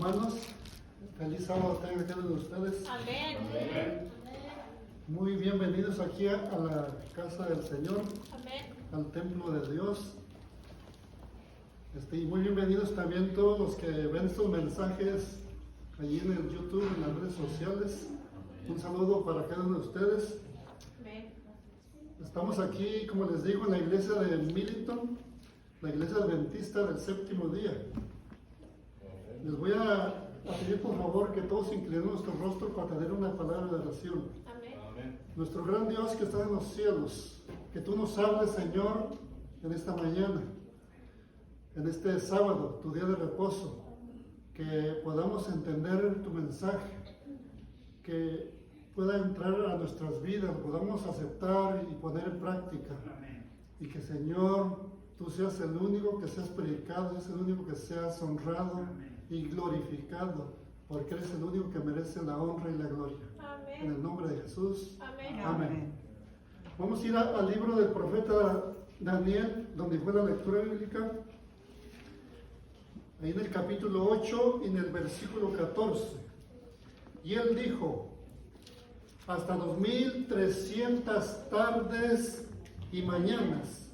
Hermanos, feliz sábado tengan cada uno de ustedes. Amén. Amén. Muy bienvenidos aquí a la casa del Señor, Amén. al templo de Dios. Y muy bienvenidos también todos los que ven estos mensajes allí en el YouTube, en las redes sociales. Un saludo para cada uno de ustedes. Amén. Estamos aquí, como les digo, en la iglesia de Millington, la iglesia adventista del séptimo día. Les voy a pedir por favor que todos inclinemos nuestro rostro para tener una palabra de oración. Amén. Nuestro gran Dios que está en los cielos, que tú nos hables, Señor, en esta mañana, en este sábado, tu día de reposo, que podamos entender tu mensaje, que pueda entrar a nuestras vidas, podamos aceptar y poner en práctica. Y que, Señor, tú seas el único que seas predicado, seas el único que seas honrado y glorificado, porque eres el único que merece la honra y la gloria. Amén. En el nombre de Jesús. Amén. Amén. Vamos a ir al libro del profeta Daniel, donde fue la lectura bíblica. Ahí en el capítulo 8 y en el versículo 14. Y él dijo: hasta 2300 tardes y mañanas,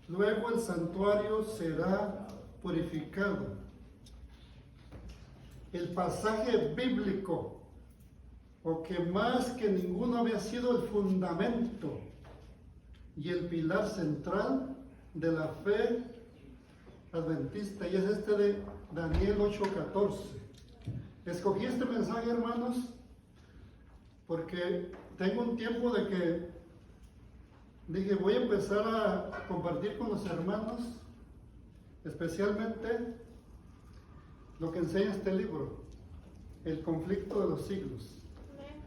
luego el santuario será purificado. El pasaje bíblico, o que más que ninguno había sido el fundamento y el pilar central de la fe adventista, y es este de Daniel 8:14. Escogí este mensaje, hermanos, porque tengo un tiempo de que dije, voy a empezar a compartir con los hermanos, especialmente lo que enseña este libro, El conflicto de los siglos.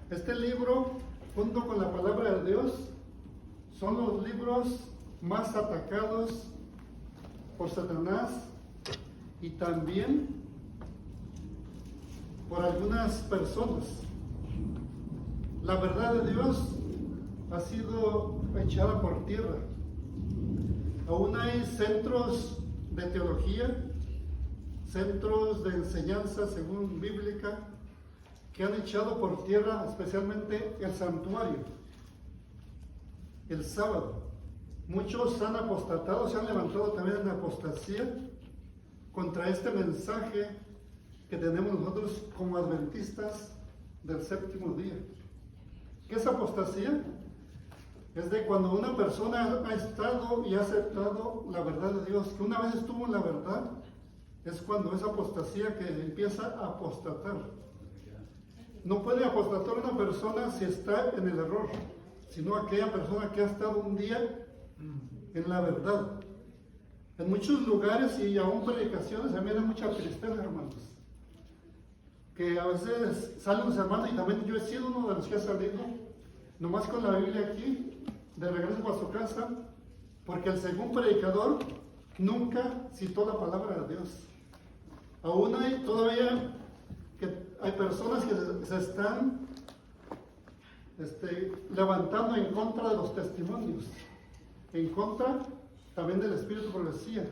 Este libro, junto con la palabra de Dios, son los libros más atacados por Satanás y también por algunas personas. La verdad de Dios ha sido echada por tierra. Aún hay centros de teología, centros de enseñanza según bíblica, que han echado por tierra especialmente el santuario, el sábado. Muchos han apostatado, se han levantado también en apostasía contra este mensaje que tenemos nosotros como adventistas del séptimo día. ¿Qué es apostasía? Es de cuando una persona ha estado y ha aceptado la verdad de Dios, que una vez estuvo en la verdad, es cuando es apostasía que empieza a apostatar. No puede apostatar una persona si está en el error, sino aquella persona que ha estado un día en la verdad. En muchos lugares y aún predicaciones a mí me da mucha tristeza, hermanos, que a veces salen los hermanos, y también yo he sido uno de los que ha salido, nomás con la Biblia aquí, de regreso para su casa, porque el segundo predicador nunca citó la palabra de Dios. Aún hay todavía hay personas que se están levantando en contra de los testimonios, en contra también del espíritu de profecía.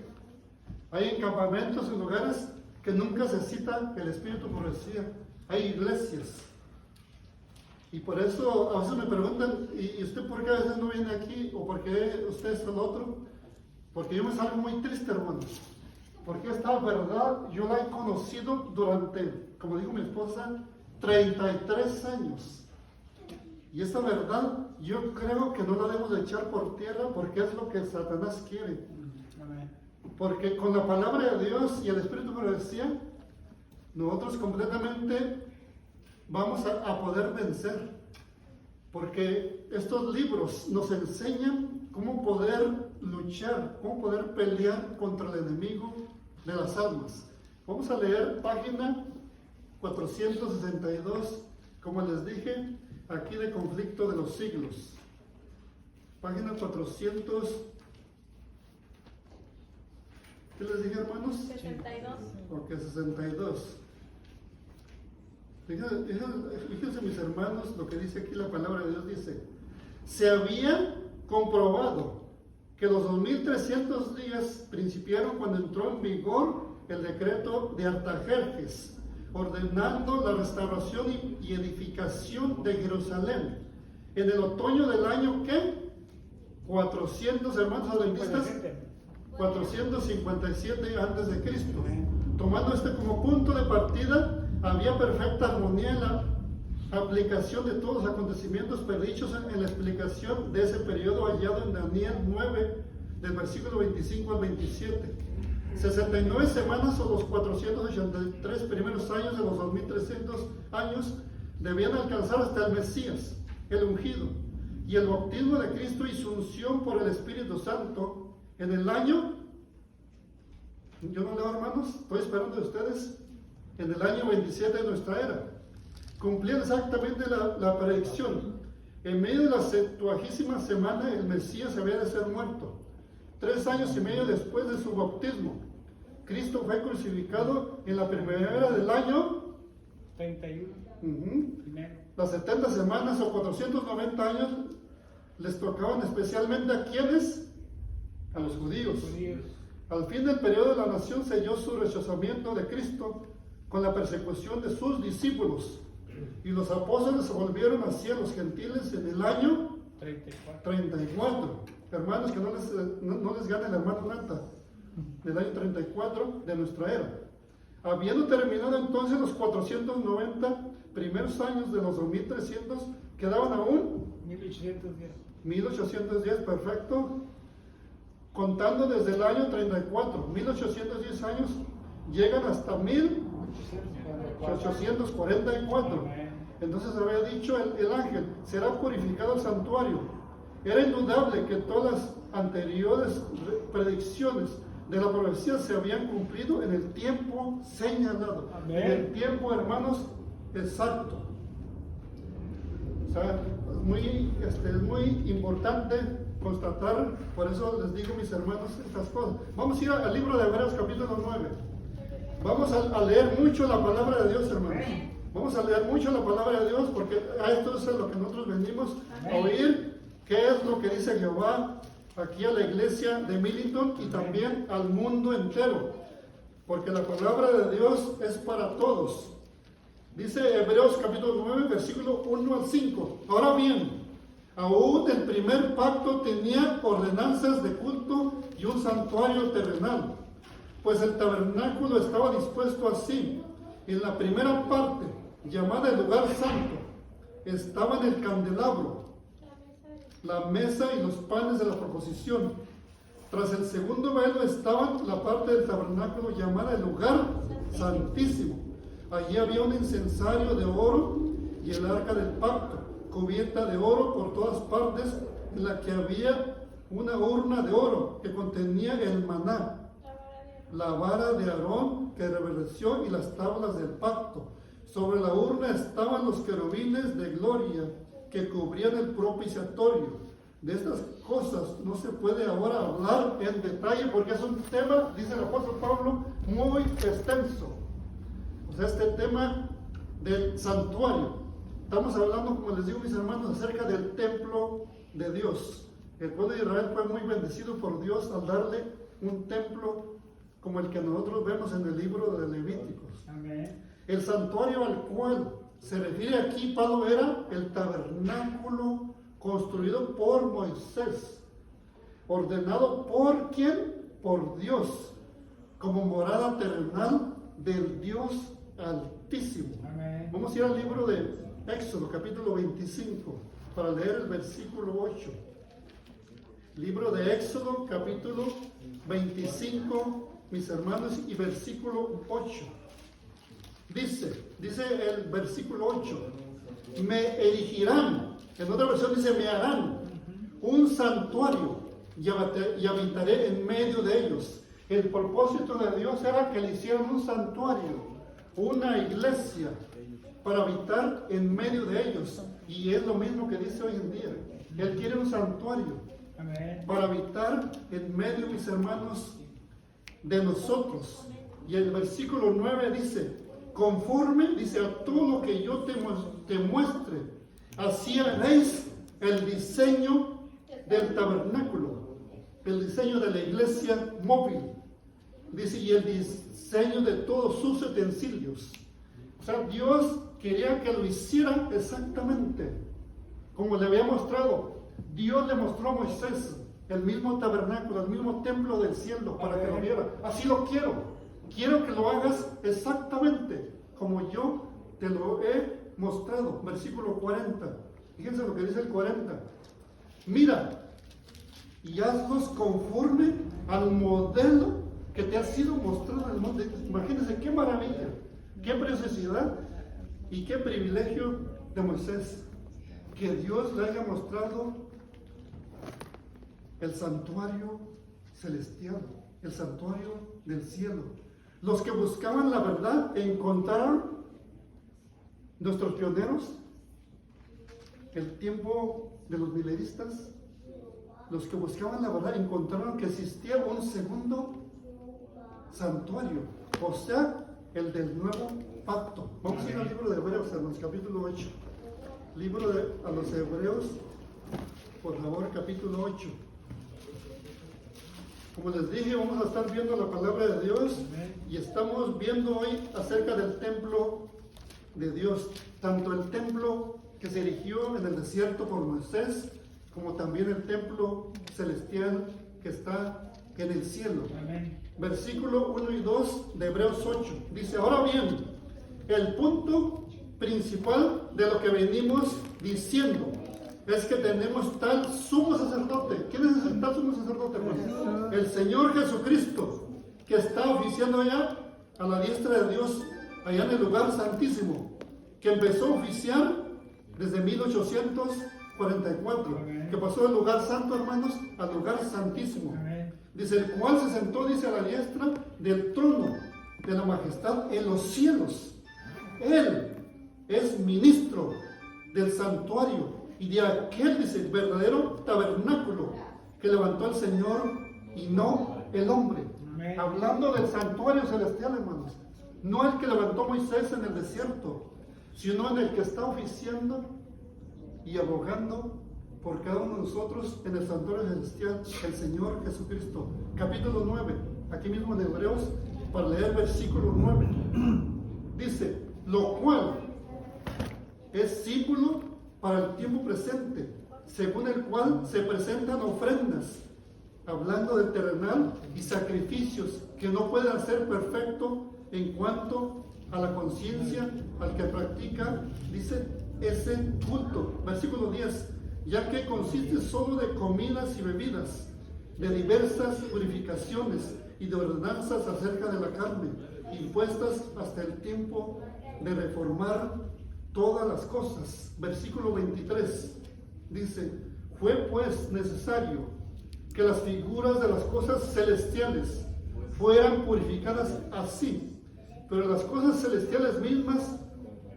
Hay encampamentos en lugares que nunca se cita el espíritu de profecía. Hay iglesias. Y por eso a veces me preguntan, ¿y usted por qué a veces no viene aquí? ¿O por qué usted es el otro? Porque yo me salgo muy triste, hermanos. Porque esta verdad yo la he conocido durante, como dijo mi esposa, 33 años. Y esa verdad yo creo que no la debemos de echar por tierra, porque es lo que Satanás quiere. Porque con la palabra de Dios y el Espíritu de profecía, nosotros completamente vamos a poder vencer. Porque estos libros nos enseñan cómo poder luchar, cómo poder pelear contra el enemigo de las almas. Vamos a leer página 462, como les dije, aquí de conflicto de los siglos. Página 400. ¿Qué les dije, hermanos? 62. Ok, 62. Fíjense, mis hermanos, lo que dice aquí la palabra de Dios. Dice: se había comprobado que los 2300 días principiaron cuando entró en vigor el decreto de Artajerjes, ordenando la restauración y edificación de Jerusalén. En el otoño del año, ¿qué? 400 hermanos adventistas, 457 antes de Cristo. Tomando este como punto de partida, había perfecta armonía en la aplicación de todos los acontecimientos predichos en la explicación de ese periodo hallado en Daniel 9, del versículo 25 al 27. 69 semanas o los 483 primeros años de los 2300 años debían alcanzar hasta el Mesías, el ungido, y el bautismo de Cristo y su unción por el Espíritu Santo en el año, yo no leo hermanos, estoy esperando de ustedes, en el año 27 de nuestra era. Cumplía exactamente la predicción. En medio de la 70ª semana el Mesías había de ser muerto. 3 años y medio después de su bautismo, Cristo fue crucificado en la primavera del año 31. Primero. Las 70 semanas o 490 años les tocaban especialmente a quienes, a los judíos. Al fin del periodo de la nación selló su rechazamiento de Cristo con la persecución de sus discípulos, y los apóstoles se volvieron hacia los gentiles en el año 34. Hermanos, que no les gane el hermano Nata, del año 34 de nuestra era. Habiendo terminado entonces los 490 primeros años de los 2300, quedaban aún 1810. 1810, perfecto. Contando desde el año 34, 1810 años, llegan hasta 1844. Entonces había dicho el ángel, será purificado el santuario. Era indudable que todas las anteriores predicciones de la profecía se habían cumplido en el tiempo señalado. Amén. En el tiempo, hermanos, exacto. O sea, es muy importante constatar, por eso les digo, mis hermanos, estas cosas. Vamos a ir al libro de Hebreos capítulo 9. Vamos a leer mucho la palabra de Dios, hermanos. Vamos a leer mucho la palabra de Dios, porque a esto es lo que nosotros venimos a oír, qué es lo que dice Jehová aquí a la iglesia de Millington y también al mundo entero, porque la palabra de Dios es para todos. Dice Hebreos capítulo 9, versículo 1 al 5. Ahora bien, aún el primer pacto tenía ordenanzas de culto y un santuario terrenal, pues el tabernáculo estaba dispuesto así. En la primera parte, llamada el lugar santo, estaban el candelabro, la mesa y los panes de la proposición. Tras el segundo velo estaban la parte del tabernáculo llamada el lugar santísimo. Allí había un incensario de oro y el arca del pacto, cubierta de oro por todas partes, en la que había una urna de oro que contenía el maná, la vara de Aarón que reverdeció y las tablas del pacto. Sobre la urna estaban los querubines de gloria que cubrían el propiciatorio. De estas cosas no se puede ahora hablar en detalle porque es un tema, dice el apóstol Pablo, muy extenso. O sea, este tema del santuario. Estamos hablando, como les digo, mis hermanos, acerca del templo de Dios. El pueblo de Israel fue muy bendecido por Dios al darle un templo como el que nosotros vemos en el libro de Levíticos. Amén. El santuario al cual se refiere aquí Pablo era el tabernáculo construido por Moisés, ordenado por ¿quién? Por Dios, como morada terrenal del Dios Altísimo. Amén. Vamos a ir al libro de Éxodo, capítulo 25, para leer el versículo 8. Libro de Éxodo, capítulo 25, mis hermanos, y versículo 8. Dice el versículo 8, me erigirán, en otra versión dice, me harán un santuario y habitaré en medio de ellos. El propósito de Dios era que le hicieran un santuario, una iglesia, para habitar en medio de ellos. Y es lo mismo que dice hoy en día. Él quiere un santuario. Amén. Para habitar en medio, mis hermanos, de nosotros. Y el versículo 9 dice, conforme, dice, a todo lo que yo te muestre, así haréis el diseño del tabernáculo, el diseño de la iglesia móvil, dice, y el diseño de todos sus utensilios. O sea, Dios quería que lo hiciera exactamente como le había mostrado. Dios le mostró a Moisés el mismo tabernáculo, el mismo templo del cielo para que lo viera. Así lo quiero. Quiero que lo hagas exactamente como yo te lo he mostrado. Versículo 40. Fíjense lo que dice el 40. Mira, y hazlos conforme al modelo que te ha sido mostrado en el monte. Imagínense qué maravilla, qué preciosidad y qué privilegio de Moisés, que Dios le haya mostrado el santuario celestial, el santuario del cielo. Los que buscaban la verdad encontraron, nuestros pioneros, el tiempo de los milenistas, los que buscaban la verdad encontraron que existía un segundo santuario, o sea, el del nuevo pacto. Vamos a ir al libro de Hebreos, hermanos, capítulo 8. Libro a los Hebreos, por favor, capítulo 8. Como les dije, vamos a estar viendo la palabra de Dios y estamos viendo hoy acerca del templo de Dios, tanto el templo que se erigió en el desierto por Moisés, como también el templo celestial que está en el cielo. Amén. Versículo 1 y 2 de Hebreos 8. Dice, ahora bien, el punto principal de lo que venimos diciendo es que tenemos tal sumo sacerdote. ¿Quién es el tal sumo sacerdote, hermanos? El Señor Jesucristo, que está oficiando allá a la diestra de Dios, allá en el lugar santísimo, que empezó a oficiar desde 1844, que pasó del lugar santo, hermanos, al lugar santísimo. Amén. Dice, el cual se sentó, dice, a la diestra del trono de la majestad en los cielos. Él es ministro del santuario y de aquel, dice, verdadero tabernáculo que levantó el Señor y no el hombre. Amén. Hablando del santuario celestial, hermanos, no el que levantó Moisés en el desierto, sino en el que está oficiando y abogando por cada uno de nosotros en el santuario celestial, el Señor Jesucristo. Capítulo 9, aquí mismo en Hebreos, para leer versículo 9. Dice, lo cual es símbolo para el tiempo presente, según el cual se presentan ofrendas, hablando del terrenal y sacrificios que no pueden ser perfectos en cuanto a la conciencia al que practica, dice, ese culto. Versículo 10, ya que consiste solo de comidas y bebidas, de diversas purificaciones y de ordenanzas acerca de la carne, impuestas hasta el tiempo de reformar todas las cosas. Versículo 23 dice, fue pues necesario que las figuras de las cosas celestiales fueran purificadas así, pero las cosas celestiales mismas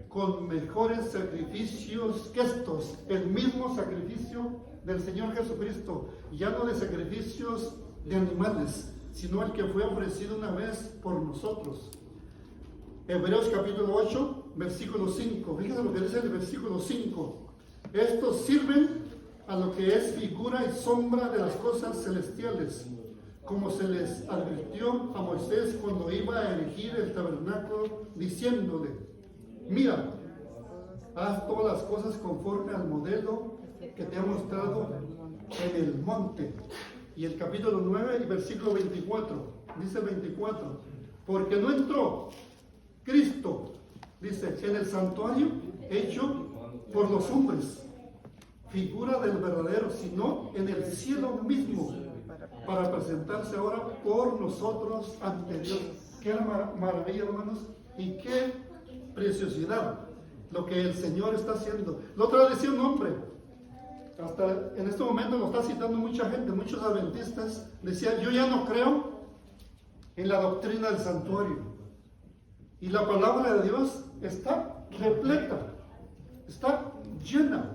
con mejores sacrificios que estos, el mismo sacrificio del Señor Jesucristo, ya no de sacrificios de animales, sino el que fue ofrecido una vez por nosotros. Hebreos capítulo 8, versículo 5. Fíjense lo que dice el versículo 5. Estos sirven a lo que es figura y sombra de las cosas celestiales, como se les advirtió a Moisés cuando iba a erigir el tabernáculo, diciéndole, mira, haz todas las cosas conforme al modelo que te ha mostrado en el monte. Y el capítulo 9 y versículo 24, dice el 24, porque no entró Cristo, dice, en el santuario hecho por los hombres, figura del verdadero, sino en el cielo mismo, para presentarse ahora por nosotros ante Dios. Qué maravilla, hermanos, y qué preciosidad lo que el Señor está haciendo. La otra vez decía un hombre, hasta en este momento lo está citando mucha gente, muchos adventistas, decía, yo ya no creo en la doctrina del santuario. Y la palabra de Dios está repleta, está llena.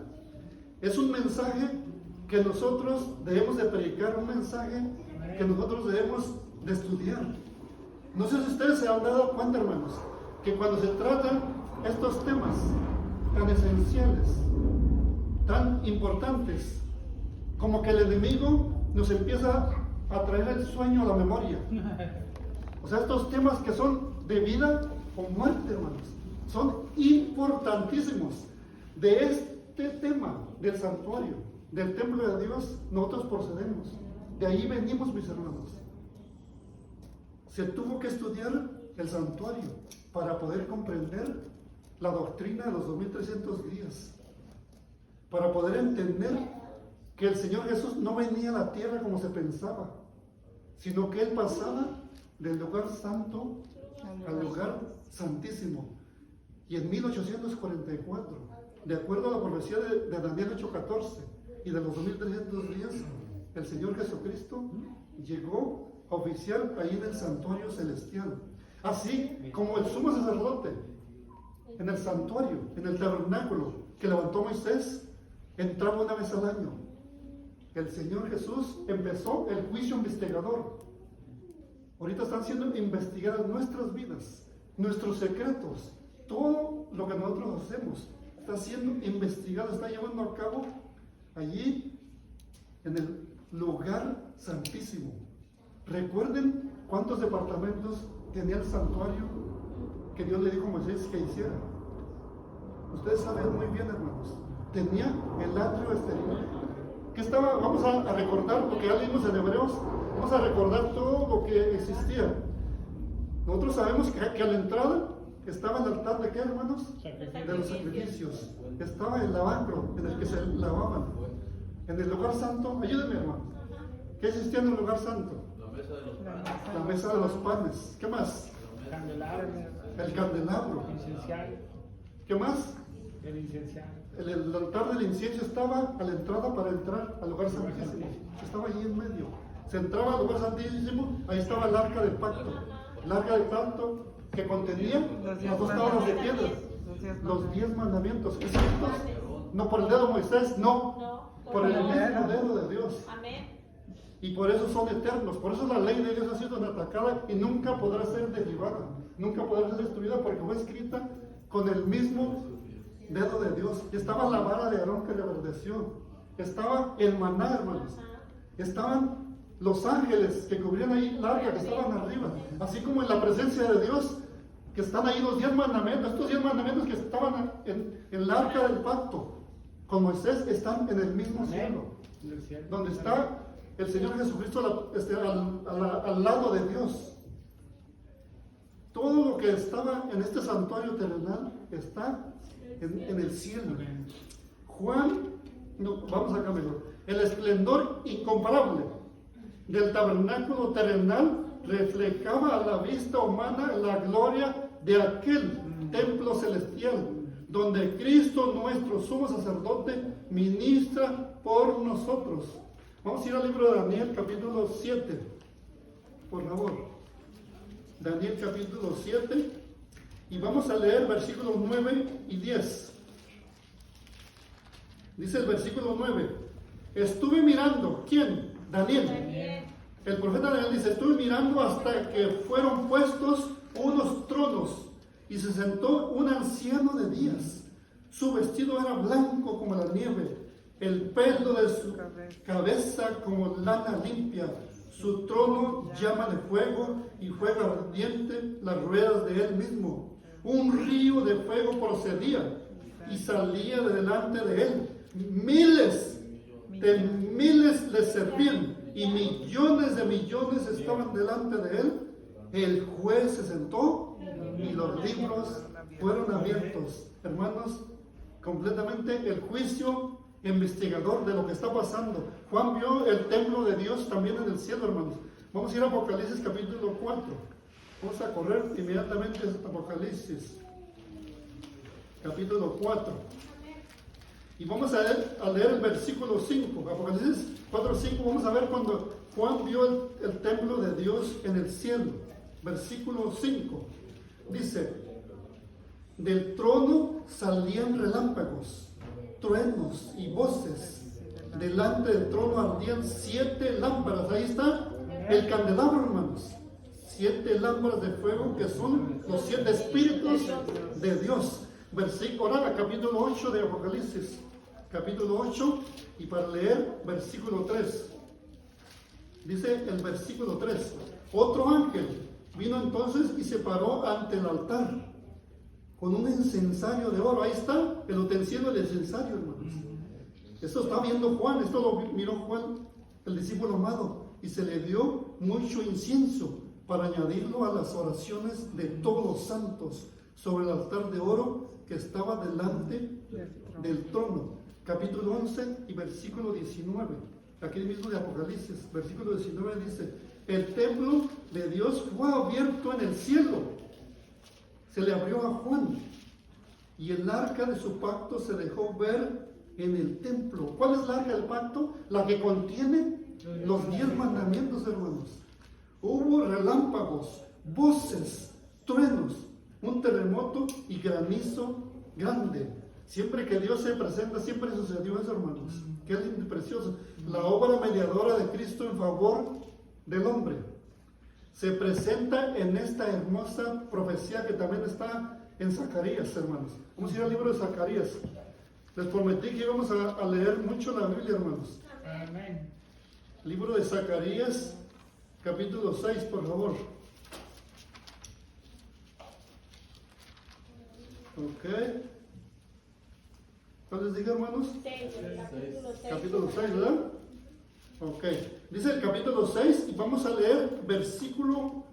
Es un mensaje que nosotros debemos de predicar, un mensaje que nosotros debemos de estudiar. No sé si ustedes se han dado cuenta, hermanos, que cuando se tratan estos temas tan esenciales, tan importantes, como que el enemigo nos empieza a traer el sueño a la memoria. O sea, estos temas que son de vida o muerte, hermanos, son importantísimos. De este tema del santuario, del templo de Dios, nosotros procedemos. De ahí venimos, mis hermanos. Se tuvo que estudiar el santuario para poder comprender la doctrina de los 2300 días, para poder entender que el Señor Jesús no venía a la tierra como se pensaba, sino que Él pasaba del lugar santo al lugar santísimo. Y en 1844, de acuerdo a la profecía de Daniel 8:14 y de los 2300 días, el Señor Jesucristo llegó a oficiar ahí en el santuario celestial. Así como el sumo sacerdote en el santuario, en el tabernáculo que levantó Moisés, entraba una vez al año. El Señor Jesús empezó el juicio investigador. Ahorita están siendo investigadas nuestras vidas, nuestros secretos, todo lo que nosotros hacemos está siendo investigado, está llevando a cabo allí en el lugar santísimo. Recuerden cuántos departamentos tenía el santuario que Dios le dijo a Moisés que hiciera. Ustedes saben muy bien, hermanos. Tenía el atrio exterior. ¿Qué estaba? Vamos a recordar lo que ya leímos en Hebreos. Vamos a recordar todo lo que existía. Nosotros sabemos que a la entrada estaba el altar de qué, hermanos? De los sacrificios. Estaba el lavacro en el que se lavaban. En el lugar santo, ayúdenme, hermano. ¿Qué existía en el lugar santo? La mesa de los panes. ¿Qué más? El candelabro. ¿Qué más? El incienso. El altar del incienso estaba a la entrada para entrar al lugar santísimo. Estaba allí en medio. Se entraba al lugar santísimo, ahí estaba el arca del pacto. El arca del pacto que contenía las 2 tablas de piedra. Los 10 mandamientos escritos, no por el dedo de Moisés, no, por el mismo dedo de Dios. Amén. Y por eso son eternos. Por eso la ley de Dios ha sido atacada y nunca podrá ser derribada. Nunca podrá ser destruida porque fue escrita con el mismo dedo de Dios. Estaba la vara de Aarón que reverdeció. Estaba el maná, hermanos. Estaban los ángeles que cubrían ahí el arca, que estaban arriba. Así como en la presencia de Dios, que están ahí los 10 mandamientos. Estos 10 mandamientos que estaban en el arca del pacto con Moisés están en el mismo cielo. Donde está el Señor Jesucristo al lado de Dios. Todo lo que estaba en este santuario terrenal está en el cielo. Juan, no, vamos acá mejor. El esplendor incomparable del tabernáculo terrenal reflejaba a la vista humana la gloria de aquel templo celestial, donde Cristo, nuestro sumo sacerdote, ministra por nosotros. Vamos a ir al libro de Daniel, capítulo 7, por favor. Daniel, capítulo 7, y vamos a leer versículos 9 y 10. Dice el versículo 9: estuve mirando, ¿quién? Daniel. El profeta Daniel dice: estuve mirando hasta que fueron puestos unos tronos y se sentó un anciano de días. Su vestido era blanco como la nieve, el pelo de su cabeza como lana limpia, su trono llama de fuego y fuego ardiente las ruedas de él mismo. Un río de fuego procedía y salía de delante de él. Miles de miles le servían y millones de millones estaban delante de él. El juez se sentó y los libros fueron abiertos. Hermanos, completamente el juicio investigador de lo que está pasando. Juan vio el templo de Dios también en el cielo, hermanos. Vamos a ir a Apocalipsis capítulo 4. Vamos a correr inmediatamente a Apocalipsis capítulo 4. Y vamos a leer el versículo 5. Apocalipsis 4:5. Vamos a ver cuando Juan vio el templo de Dios en el cielo. Versículo 5. Dice: del trono salían relámpagos, truenos y voces. Delante del trono ardían 7 lámparas. Ahí está el candelabro, hermanos. 7 lámparas de fuego que son los 7 espíritus de Dios. Ahora capítulo 8 de Apocalipsis. Capítulo 8, y para leer versículo 3. Dice el versículo 3: otro ángel vino entonces y se paró ante el altar con un incensario de oro. Ahí está el utensilio del incensario, hermanos. Esto está viendo Juan, esto lo miró Juan, el discípulo amado, y se le dio mucho incienso para añadirlo a las oraciones de todos los santos sobre el altar de oro que estaba delante del trono. Capítulo 11 y versículo 19. Aquí mismo de Apocalipsis, versículo 19 dice: el templo de Dios fue abierto en el cielo. Se le abrió a Juan, y el arca de su pacto se dejó ver en el templo. ¿Cuál es la arca del pacto? La que contiene los 10 mandamientos, hermanos. Hubo relámpagos, voces, truenos, un terremoto y granizo grande. Siempre que Dios se presenta, siempre sucedió eso, hermanos. Qué lindo y precioso. La obra mediadora de Cristo en favor del hombre se presenta en esta hermosa profecía que también está en Zacarías, hermanos. Vamos a ir al libro de Zacarías. Les prometí que íbamos a leer mucho la Biblia, hermanos. Amén. Libro de Zacarías, capítulo 6, por favor. Ok. ¿Cuál les dije, hermanos? 6, capítulo 6. Capítulo 6, ¿verdad? Ok. Dice el capítulo 6 y vamos a leer versículo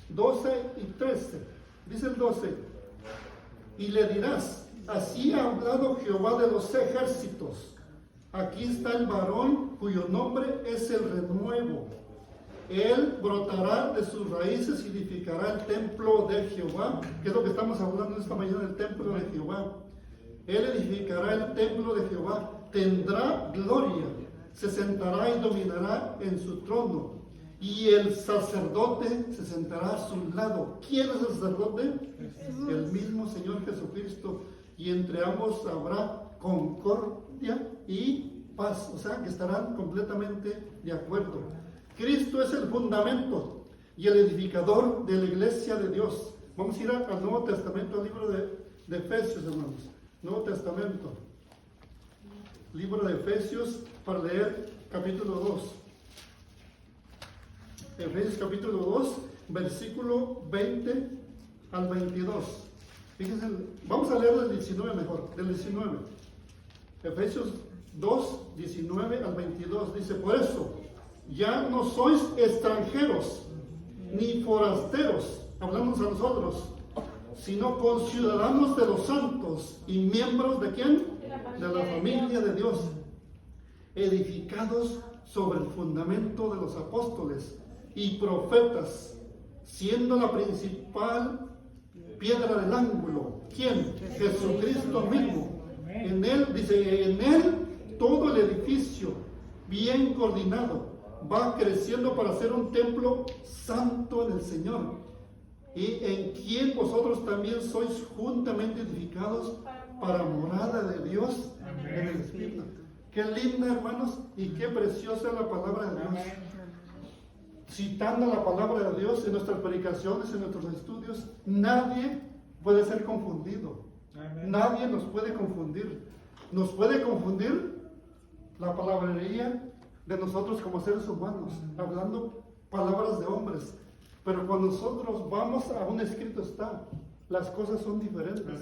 12 y 13. Dice el 12: y le dirás, así ha hablado Jehová de los ejércitos. Aquí está el varón cuyo nombre es el renuevo. Él brotará de sus raíces y edificará el templo de Jehová, que es lo que estamos hablando esta mañana, del templo de Jehová. Él edificará el templo de Jehová, tendrá gloria, se sentará y dominará en su trono, y el sacerdote se sentará a su lado. ¿Quién es el sacerdote? El mismo Señor Jesucristo, y entre ambos habrá concordia y paz, o sea que estarán completamente de acuerdo. Cristo es el fundamento y el edificador de la iglesia de Dios. Vamos a ir al Nuevo Testamento, al libro de Efesios, hermanos. Nuevo Testamento, libro de Efesios, para leer capítulo 2. Efesios capítulo 2, versículo 20 al 22. Fíjense, vamos a leer del 19 mejor, del 19. Efesios 2, 19 al 22, dice: por eso, ya no sois extranjeros, ni forasteros, hablamos a nosotros, sino conciudadanos de los santos y miembros ¿de quién? De la familia de Dios, edificados sobre el fundamento de los apóstoles y profetas, siendo la principal piedra del ángulo. ¿Quién? Jesucristo mismo. En él, dice, en él todo el edificio, bien coordinado, va creciendo para ser un templo santo en el Señor, y en quien vosotros también sois juntamente edificados para morada de Dios en el Espíritu. Qué linda, hermanos, y qué preciosa es la palabra de Dios. Citando la palabra de Dios en nuestras predicaciones, en nuestros estudios, nadie puede ser confundido. Nadie nos puede confundir. Nos puede confundir la palabrería de nosotros como seres humanos, hablando palabras de hombres. Pero cuando nosotros vamos a un escrito está, las cosas son diferentes.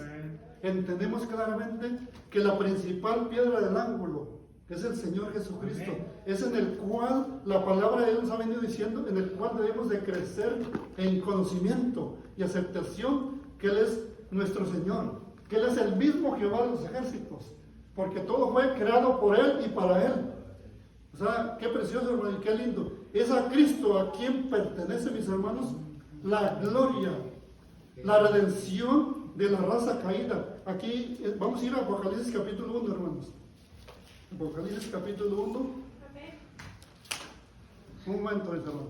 Entendemos claramente que la principal piedra del ángulo es el Señor Jesucristo. Es en el cual la palabra de Dios nos ha venido diciendo, en el cual debemos de crecer en conocimiento y aceptación que Él es nuestro Señor, que Él es el mismo Jehová de los ejércitos, porque todo fue creado por Él y para Él. O sea, qué precioso, hermano, y qué lindo. Es a Cristo a quien pertenece, mis hermanos, la gloria, la redención de la raza caída. Aquí vamos a ir a Apocalipsis capítulo 1, hermanos. Apocalipsis capítulo 1. Amén. Un momento, mis hermanos.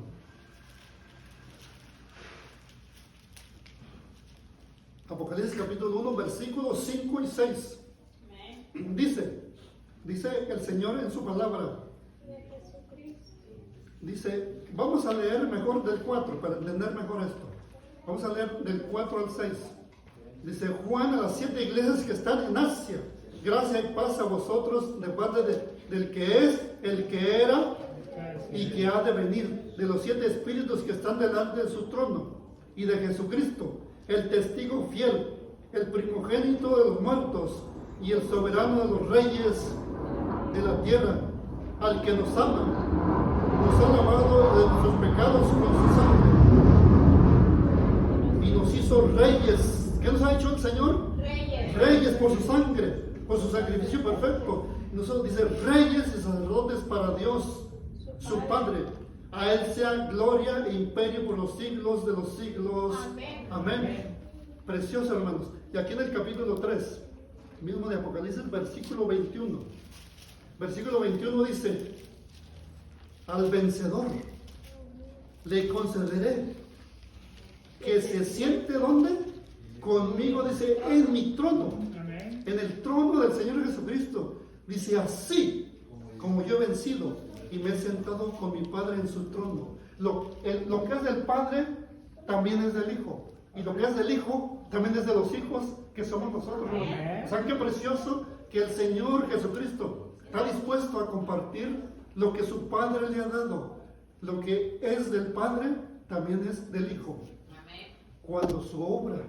Apocalipsis capítulo 1, versículos 5 y 6. Amén. Dice el Señor en su palabra. De Jesucristo. Dice, vamos a leer mejor del 4 para entender mejor esto. Vamos a leer del 4 al 6. Dice: Juan, a las 7 iglesias que están en Asia, gracia y paz a vosotros de parte del que es, el que era y que ha de venir, de los 7 espíritus que están delante de su trono y de Jesucristo, el testigo fiel, el primogénito de los muertos y el soberano de los reyes de la tierra, al que nos ama, nos ha lavado de nuestros pecados con su sangre y nos hizo reyes. ¿Qué nos ha hecho el Señor? Reyes. Reyes por su sangre, por su sacrificio perfecto. Nosotros dice reyes y sacerdotes para Dios, su Padre. A Él sea gloria e imperio por los siglos de los siglos. Amén. Amén. Precioso, hermanos. Y aquí en el capítulo 3, mismo de Apocalipsis, versículo 21. Versículo 21 dice: al vencedor le concederé que se siente ¿dónde? Conmigo, dice, en mi trono, Amén. en el trono del Señor Jesucristo. Dice, así como yo he vencido y me he sentado con mi Padre en su trono. Lo que es del Padre también es del Hijo, y lo que es del Hijo también es de los hijos que somos nosotros. Amén. O sea, qué precioso que el Señor Jesucristo está dispuesto a compartir lo que su Padre le ha dado. Lo que es del Padre también es del Hijo. Cuando su obra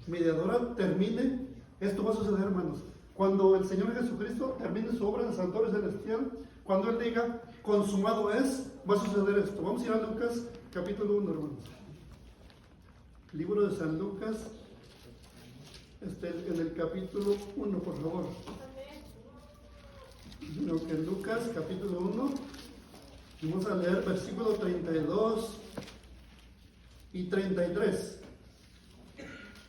mediadora termine, esto va a suceder, hermanos. Cuando el Señor Jesucristo termine su obra en el santuario celestial, cuando Él diga, consumado es, va a suceder esto. Vamos a ir a Lucas, capítulo 1, hermanos. Libro de San Lucas, en el capítulo 1, por favor. Lo que en Lucas, capítulo 1, vamos a leer versículos 32 y 33.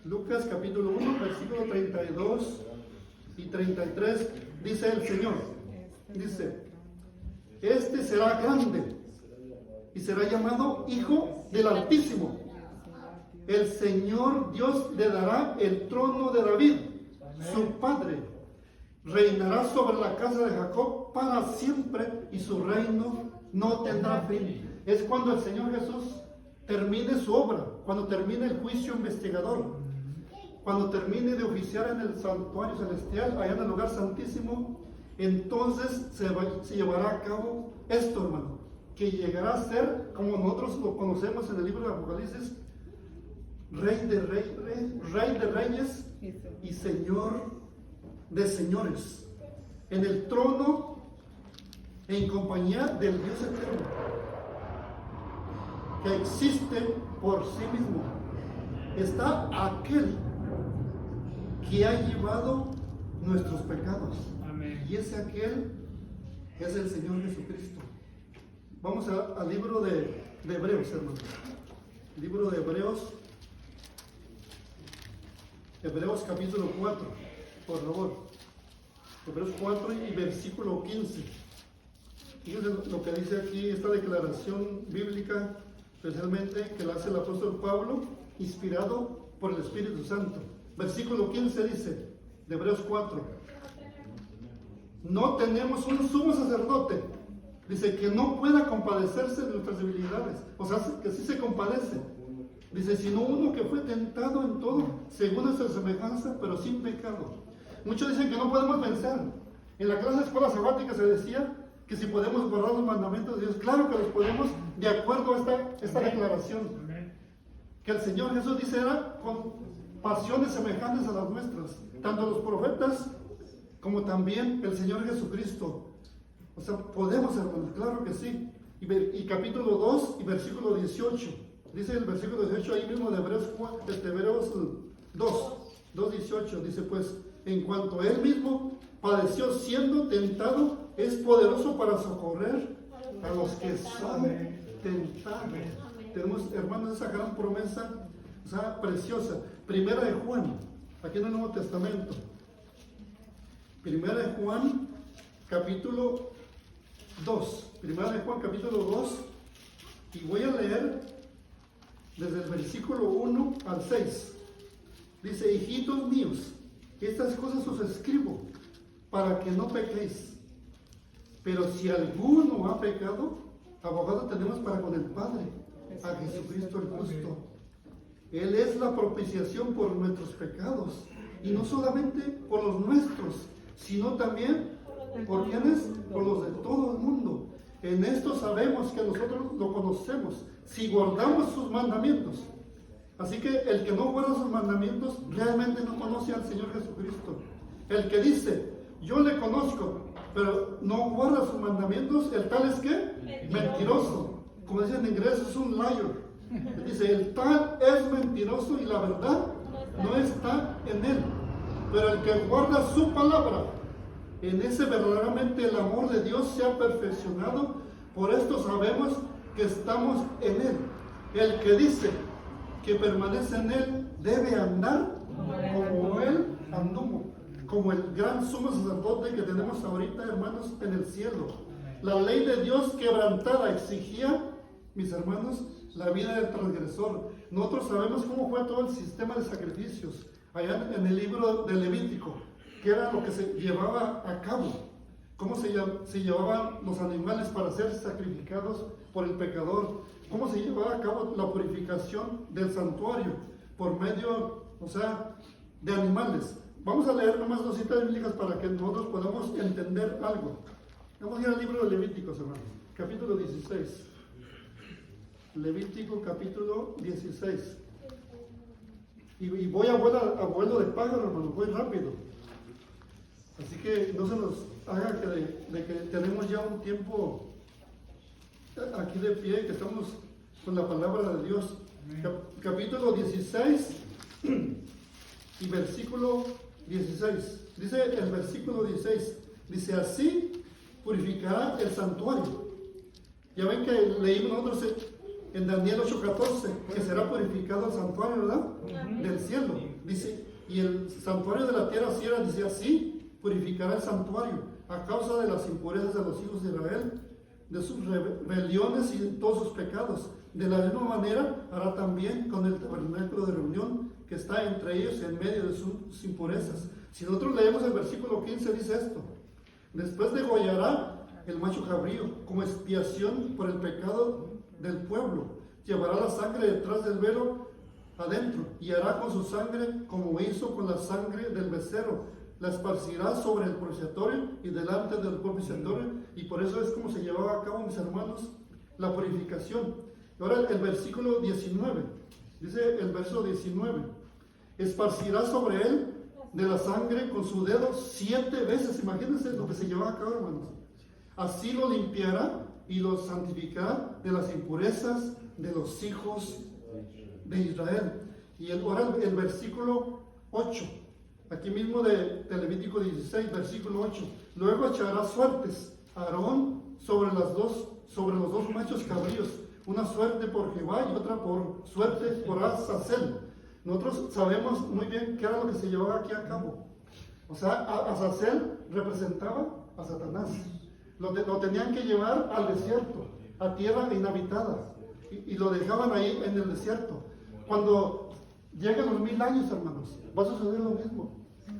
Lucas, capítulo 1, versículo 32 y 33, dice el Señor, dice, este será grande y será llamado Hijo del Altísimo. El Señor Dios le dará el trono de David, su padre. Reinará sobre la casa de Jacob para siempre y su reino no tendrá fin. Es cuando el Señor Jesús termine su obra, cuando termine el juicio investigador, cuando termine de oficiar en el santuario celestial, allá en el lugar santísimo, entonces se llevará a cabo esto, hermano, que llegará a ser, como nosotros lo conocemos en el libro de Apocalipsis, Rey de reyes y Señor de señores, en el trono en compañía del Dios eterno, que existe por sí mismo. Está aquel que ha llevado nuestros pecados. Amén. Y ese aquel es el Señor Jesucristo. Vamos al libro de Hebreos, hermanos. Libro de Hebreos, capítulo 4, por favor. Hebreos 4 y versículo 15. Fíjense lo que dice aquí, esta declaración bíblica, especialmente que la hace el apóstol Pablo, inspirado por el Espíritu Santo. Versículo 15 dice, de Hebreos 4, no tenemos un sumo sacerdote, dice, que no pueda compadecerse de nuestras debilidades, o sea, que sí se compadece, dice, sino uno que fue tentado en todo, según nuestra semejanza, pero sin pecado. Muchos dicen que no podemos vencer. En la clase de escuela sabática se decía que si podemos guardar los mandamientos de Dios, claro que los podemos, de acuerdo a esta declaración, que el Señor Jesús dice era con pasiones semejantes a las nuestras, tanto los profetas como también el Señor Jesucristo. O sea, podemos, hermanos, claro que sí. Y capítulo 2 y versículo 18, dice el versículo 18 ahí mismo de Hebreos 2:18, dice pues, en cuanto él mismo padeció siendo tentado, es poderoso para socorrer a los que son tentados. Tenemos, hermanos, esa gran promesa, o sea, preciosa. Primera de Juan, aquí en el Nuevo Testamento. Primera de Juan, capítulo 2. Primera de Juan, capítulo 2. Y voy a leer desde el versículo 1 al 6. Dice, hijitos míos, estas cosas os escribo para que no pequéis. Pero si alguno ha pecado, abogado tenemos para con el Padre, a Jesucristo el justo. Él es la propiciación por nuestros pecados, y no solamente por los nuestros, sino también por quienes, por los de todo el mundo. En esto sabemos que nosotros lo conocemos, si guardamos sus mandamientos. Así que el que no guarda sus mandamientos realmente no conoce al Señor Jesucristo. El que dice, yo le conozco, pero no guarda sus mandamientos, el tal es ¿qué? Mentiroso. Como dicen en inglés, es un liar. Dice, el tal es mentiroso y la verdad no está en él. Pero el que guarda su palabra, en ese verdaderamente el amor de Dios se ha perfeccionado. Por esto sabemos que estamos en él. El que dice que permanece en él debe andar como él anduvo, como el gran sumo sacerdote que tenemos ahorita, hermanos, en el cielo. La ley de Dios quebrantada exigía, mis hermanos, la vida del transgresor. Nosotros sabemos cómo fue todo el sistema de sacrificios allá en el libro de Levítico, que era lo que se llevaba a cabo, cómo se llevaban los animales para ser sacrificados por el pecador, cómo se llevaba a cabo la purificación del santuario por medio, de animales. Vamos a leer nomás 2 citas bíblicas para que nosotros podamos entender algo. Vamos a ir al libro de Levíticos, hermanos, capítulo 16. Levítico capítulo 16. Y voy a vuelo de pájaro, hermanos, voy rápido. Así que no se nos haga de que tenemos ya un tiempo aquí de pie, que estamos con la palabra de Dios. Capítulo 16 y versículo 16. Dice el versículo 16, dice, así purificará el santuario. Ya ven que leímos nosotros en Daniel 8:14, que será purificado el santuario, ¿verdad? Del cielo. Dice, y el santuario de la tierra sierra, dice, así purificará el santuario a causa de las impurezas de los hijos de Israel, de sus rebeliones y de todos sus pecados. De la misma manera hará también con el tabernáculo de reunión que está entre ellos en medio de sus impurezas. Si nosotros leemos el versículo 15, dice esto: después degollará el macho cabrío como expiación por el pecado del pueblo, llevará la sangre detrás del velo adentro y hará con su sangre como hizo con la sangre del becerro, la esparcirá sobre el propiciatorio y delante del propiciatorio. Y por eso es como se llevaba a cabo, mis hermanos, la purificación. Ahora el versículo 19, dice el verso 19, esparcirá sobre él de la sangre con su dedo 7 veces. Imagínense lo que se llevaba a cabo, hermanos. Así lo limpiará y lo santificará de las impurezas de los hijos de Israel. Y ahora el versículo 8, aquí mismo de Levítico 16, versículo 8. Luego echará suertes Aarón sobre los dos machos cabríos, una suerte por Jehová y otra por suerte por Azazel. Nosotros sabemos muy bien qué era lo que se llevaba aquí a cabo. O sea, Azazel representaba a Satanás. Lo tenían que llevar al desierto, a tierra inhabitada, y lo dejaban ahí en el desierto. Cuando lleguen los 1000 años, hermanos, va a suceder lo mismo.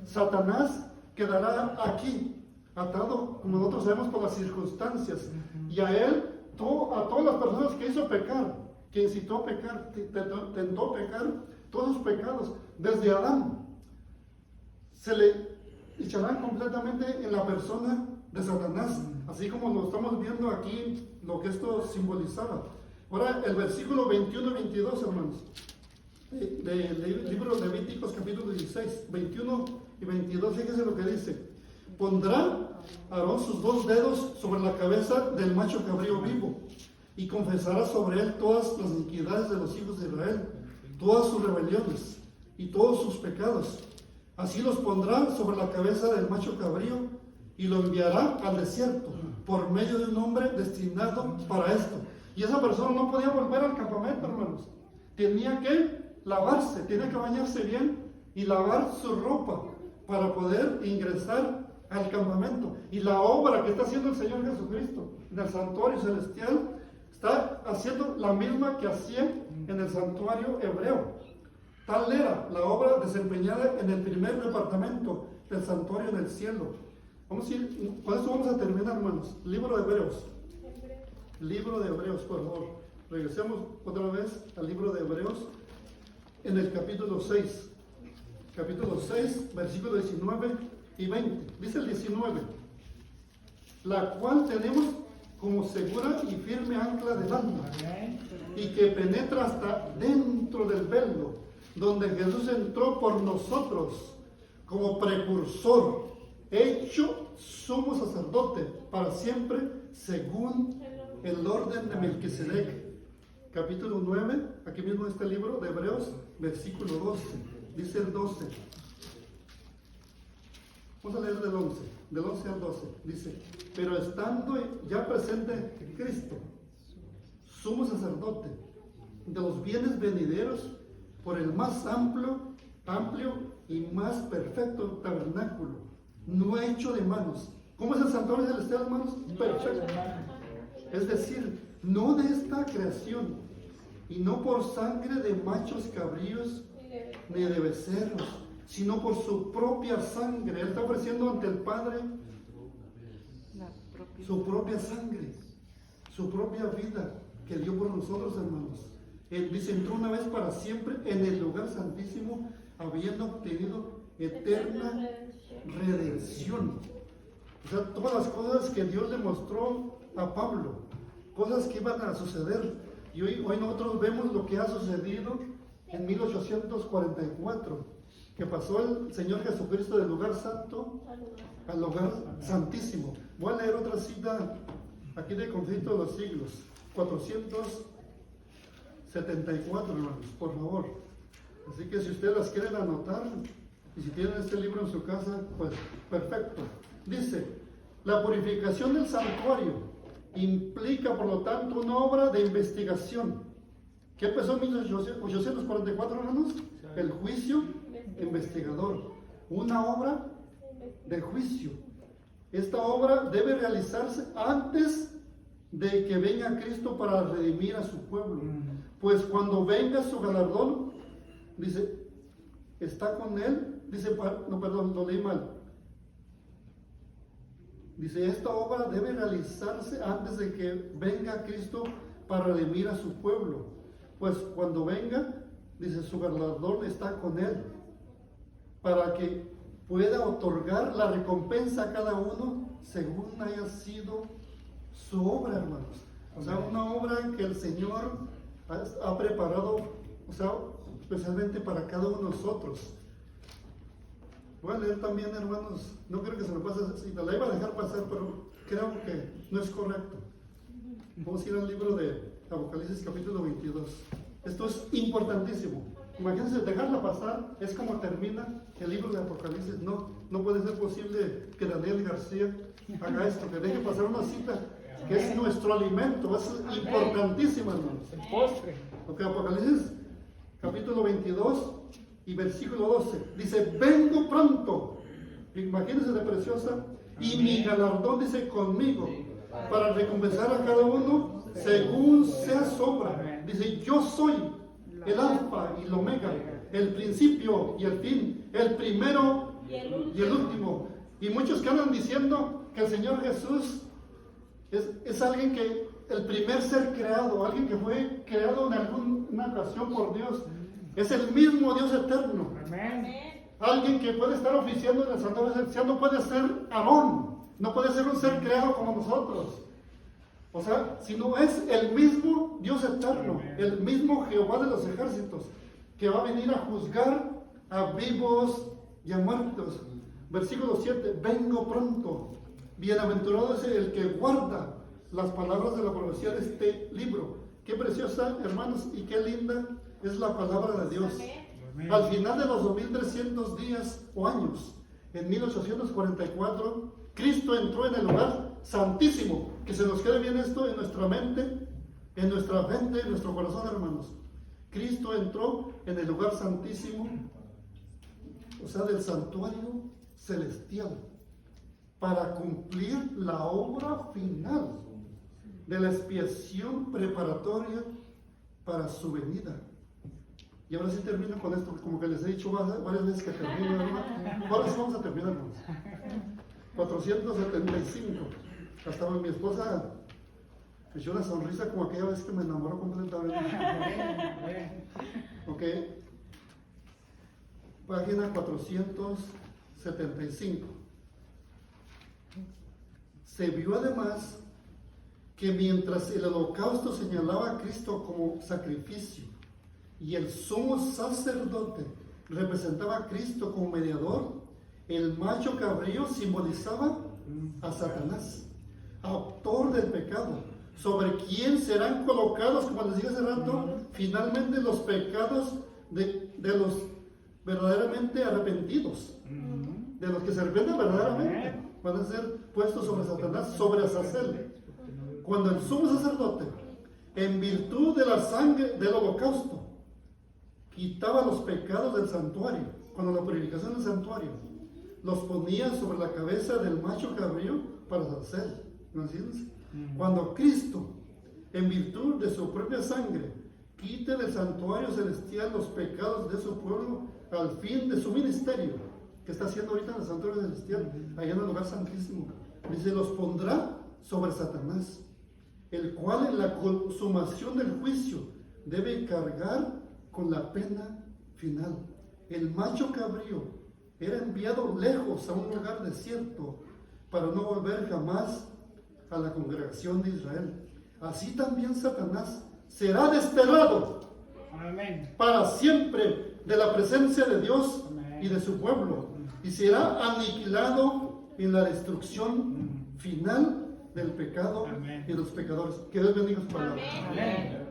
Satanás quedará aquí, atado, como nosotros sabemos, por las circunstancias, y a él, a todas las personas que hizo pecar, que incitó a pecar, tentó pecar, todos sus pecados, desde Adán, se le echarán completamente en la persona de Satanás, así como lo estamos viendo aquí, lo que esto simbolizaba. Ahora el versículo 21 y 22, hermanos, del libro de Levíticos capítulo 16, 21 y 22, fíjense lo que dice: pondrá Aarón sus 2 dedos sobre la cabeza del macho cabrío vivo y confesará sobre él todas las iniquidades de los hijos de Israel, todas sus rebeliones y todos sus pecados. Así los pondrá sobre la cabeza del macho cabrío y lo enviará al desierto por medio de un hombre destinado para esto. Y esa persona no podía volver al campamento, hermanos. Tenía que lavarse, tenía que bañarse bien y lavar su ropa para poder ingresar al campamento. Y la obra que está haciendo el Señor Jesucristo en el santuario celestial está haciendo la misma que hacía en el santuario hebreo. Tal era la obra desempeñada en el primer departamento del santuario en el cielo. Vamos a ir, con esto vamos a terminar, hermanos. Libro de Hebreos. Libro de Hebreos, por favor. Regresemos otra vez al libro de Hebreos en el capítulo 6. Capítulo 6, versículos 19 y 20. Dice el 19: la cual tenemos como segura y firme ancla del alma, Amén. y que penetra hasta dentro del velo, donde Jesús entró por nosotros como precursor, hecho sumo sacerdote para siempre, según el orden de Melquisedec. Capítulo 9, aquí mismo en este libro de Hebreos, versículo 12, dice el 12. Vamos a leer del 11 al 12. Dice, pero estando ya presente Cristo, sumo sacerdote de los bienes venideros, por el más amplio y más perfecto tabernáculo, no hecho de manos. ¿Cómo es el santuario celestial, hermanos? Perfecto. Es decir, no de esta creación, y no por sangre de machos cabríos ni de becerros, sino por su propia sangre. Él está ofreciendo ante el Padre su propia sangre, su propia vida que dio por nosotros, hermanos. Él dice, entró una vez para siempre en el lugar santísimo, habiendo obtenido eterna redención. O sea, todas las cosas que Dios le mostró a Pablo, cosas que iban a suceder. Y hoy nosotros vemos lo que ha sucedido en 1844, que pasó el Señor Jesucristo del lugar santo al lugar santísimo. Voy a leer otra cita aquí de Conflicto de los Siglos, 474, hermanos, por favor. Así que si ustedes las quieren anotar, y si tienen este libro en su casa, pues perfecto. Dice, la purificación del santuario implica, por lo tanto, una obra de investigación. ¿Qué empezó en 1844, hermanos? El juicio investigador. Una obra de juicio. Esta obra debe realizarse antes de que venga Cristo para redimir a su pueblo. Pues cuando venga su galardón, dice, está con él, dice, no, perdón, lo leí mal. Dice, esta obra debe realizarse antes de que venga Cristo para redimir a su pueblo. Pues cuando venga, dice, su galardón está con él, para que pueda otorgar la recompensa a cada uno según haya sido su obra, hermanos. O sea, una obra que el Señor ha preparado, o sea, especialmente para cada uno de nosotros. Voy a leer también, hermanos, no creo que se me pase esa cita, la iba a dejar pasar, pero creo que no es correcto. Vamos a ir al libro de Apocalipsis capítulo 22. Esto es importantísimo. Imagínense, dejarla pasar es como termina el libro de Apocalipsis. No puede ser posible que Daniel García haga esto, que deje pasar una cita que es nuestro alimento, es importantísima, hermanos. El postre. Ok, Apocalipsis capítulo 22 y versículo 12. Dice, vengo pronto. Imagínense de preciosa. Y mi galardón, dice, conmigo, para recompensar a cada uno según sea su obra. Dice, yo soy el alfa y el omega, el principio y el fin, el primero y el último. Y muchos que andan diciendo que el Señor Jesús es alguien que, el primer ser creado, alguien que fue creado en alguna ocasión por Dios. Es el mismo Dios eterno. Amén. Alguien que puede estar oficiando en el santuario celestial no puede ser Aarón, no puede ser un ser creado como nosotros. O sea, sino es el mismo Dios eterno, el mismo Jehová de los ejércitos, que va a venir a juzgar a vivos y a muertos. Versículo 7, vengo pronto. Bienaventurado es el que guarda las palabras de la profecía de este libro. Qué preciosa, hermanos, y qué linda es la palabra de Dios. Amén. Al final de los 2300 días o años, en 1844, Cristo entró en el lugar santísimo. Que se nos quede bien esto en nuestra mente, en nuestro corazón, hermanos. Cristo entró en el lugar santísimo, o sea, del santuario celestial, para cumplir la obra final de la expiación preparatoria para su venida. Y ahora sí termino con esto, como que les he dicho varias veces que termino, hermano. Ahora sí vamos a terminar, hermanos. 475. Hasta mi esposa me echó una sonrisa como aquella vez que me enamoró completamente. Ok. Página 475. Se vio además que mientras el holocausto señalaba a Cristo como sacrificio y el sumo sacerdote representaba a Cristo como mediador, el macho cabrío simbolizaba a Satanás, autor del pecado, sobre quien serán colocados, como les dije hace rato, finalmente los pecados de los verdaderamente arrepentidos, de los que se arrepienten verdaderamente, van a ser puestos sobre Satanás, sobre Azazel. Cuando el sumo sacerdote, en virtud de la sangre del holocausto, quitaba los pecados del santuario, cuando la purificación del santuario, los ponía sobre la cabeza del macho cabrío para Azazel. ¿No entiendes? Cuando Cristo, en virtud de su propia sangre, quite del santuario celestial los pecados de su pueblo al fin de su ministerio, que está haciendo ahorita en el santuario celestial, allá en el lugar santísimo, dice, los pondrá sobre Satanás, el cual en la consumación del juicio debe cargar con la pena final. El macho cabrío era enviado lejos a un lugar desierto para no volver jamás a la congregación de Israel. Así también Satanás será desterrado Amén. para siempre de la presencia de Dios y de su pueblo, y será aniquilado en la destrucción final del pecado y de los pecadores. Que Dios bendiga su palabra. Amén.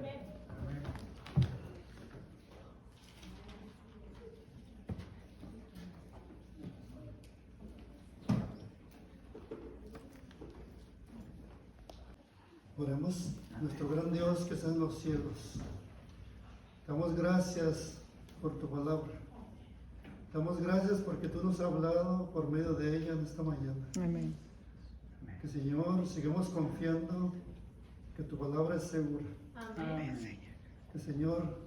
Oremos. Nuestro gran Dios que está en los cielos, damos gracias por tu palabra. Damos gracias porque tú nos has hablado por medio de ella en esta mañana. Amén. Que Señor, sigamos confiando que tu palabra es segura. Amén. Que Señor,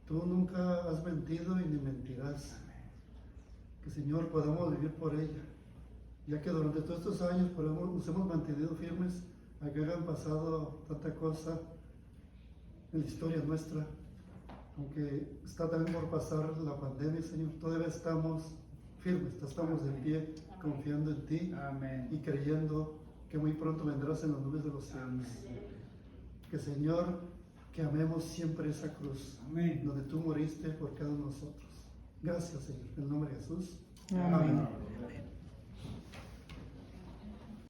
tú nunca has mentido y ni mentirás. Que Señor, podamos vivir por ella, ya que durante todos estos años nos hemos mantenido firmes a que hayan pasado tanta cosa en la historia nuestra. Aunque está también por pasar la pandemia, Señor, todavía estamos firmes, estamos de pie, confiando en ti Amén. y creyendo que muy pronto vendrás en las nubes de los cielos. Que Señor, que amemos siempre esa cruz, Amén. donde tú moriste por cada uno de nosotros. Gracias, Señor, en el nombre de Jesús. Amén. Amén.